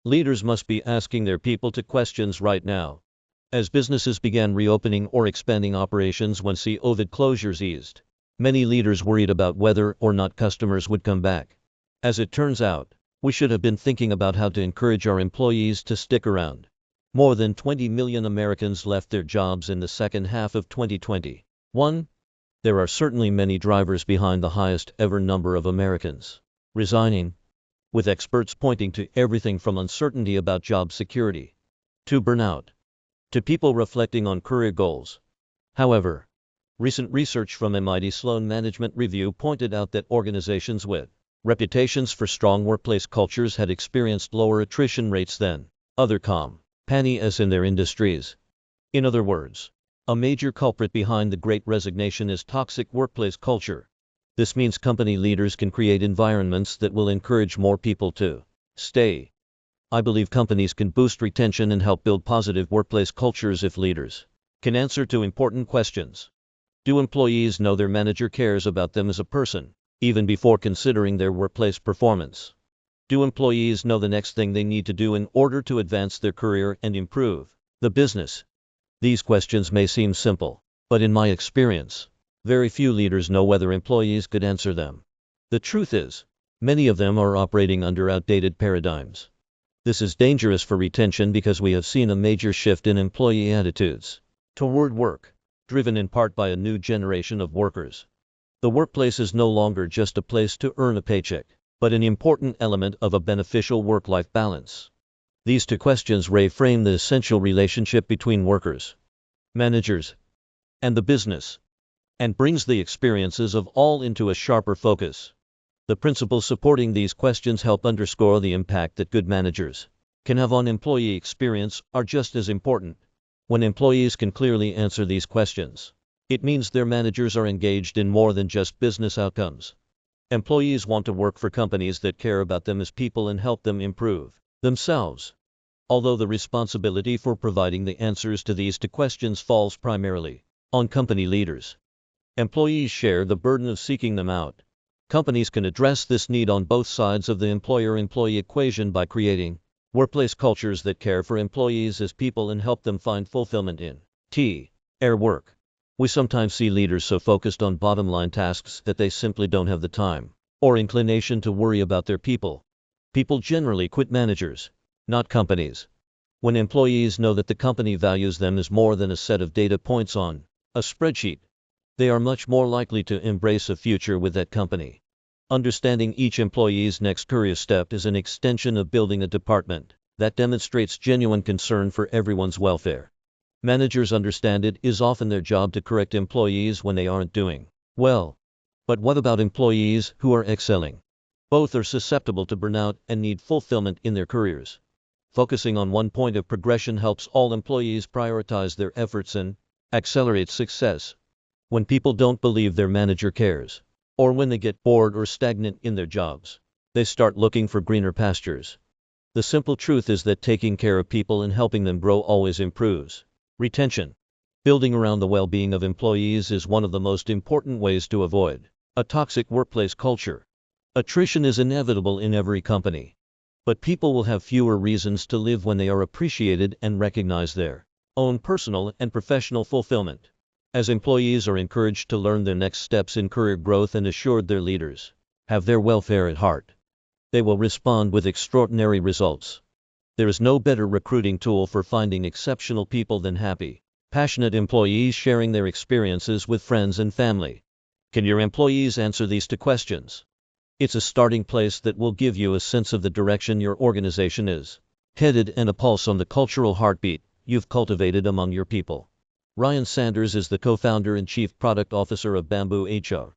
Leaders must be asking their people to questions right now. As businesses began reopening or expanding operations when COVID closures eased, many leaders worried about whether or not customers would come back. As it turns out, we should have been thinking about how to encourage our employees to stick around. More than 20 million Americans left their jobs in the second half of 2021. There are certainly many drivers behind the highest ever number of Americans resigning, with experts pointing to everything from uncertainty about job security to burnout to people reflecting on career goals. However, recent research from MIT Sloan Management Review pointed out that organizations with reputations for strong workplace cultures had experienced lower attrition rates than other companies in their industries. In other words, a major culprit behind the Great Resignation is toxic workplace culture. This means company leaders can create environments that will encourage more people to stay. I believe companies can boost retention and help build positive workplace cultures if leaders can answer to important questions. Do employees know their manager cares about them as a person, even before considering their workplace performance? Do employees know the next thing they need to do in order to advance their career and improve the business? These questions may seem simple, but in my experience, very few leaders know whether employees could answer them. The truth is, many of them are operating under outdated paradigms. This is dangerous for retention because we have seen a major shift in employee attitudes toward work, driven in part by a new generation of workers. The workplace is no longer just a place to earn a paycheck, but an important element of a beneficial work-life balance. These two questions reframe the essential relationship between workers, managers, and the business, and brings the experiences of all into a sharper focus. The principles supporting these questions help underscore the impact that good managers can have on employee experience are just as important. When employees can clearly answer these questions, it means their managers are engaged in more than just business outcomes. Employees want to work for companies that care about them as people and help them improve themselves. Although the responsibility for providing the answers to these two questions falls primarily on company leaders, employees share the burden of seeking them out. Companies can address this need on both sides of the employer-employee equation by creating workplace cultures that care for employees as people and help them find fulfillment in their work. We sometimes see leaders so focused on bottom-line tasks that they simply don't have the time or inclination to worry about their people. People generally quit managers, not companies. When employees know that the company values them as more than a set of data points on a spreadsheet, they are much more likely to embrace a future with that company. Understanding each employee's next career step is an extension of building a department that demonstrates genuine concern for everyone's welfare. Managers understand it is often their job to correct employees when they aren't doing well. But what about employees who are excelling? Both are susceptible to burnout and need fulfillment in their careers. Focusing on one point of progression helps all employees prioritize their efforts and accelerate success. When people don't believe their manager cares, or when they get bored or stagnant in their jobs, they start looking for greener pastures. The simple truth is that taking care of people and helping them grow always improves retention. Building around the well-being of employees is one of the most important ways to avoid a toxic workplace culture. Attrition is inevitable in every company, but people will have fewer reasons to live when they are appreciated and recognize their own personal and professional fulfillment. As employees are encouraged to learn their next steps in career growth and assured their leaders have their welfare at heart, they will respond with extraordinary results. There is no better recruiting tool for finding exceptional people than happy, passionate employees sharing their experiences with friends and family. Can your employees answer these two questions? It's a starting place that will give you a sense of the direction your organization is headed and a pulse on the cultural heartbeat you've cultivated among your people. Ryan Sanders is the co-founder and chief product officer of Bamboo HR.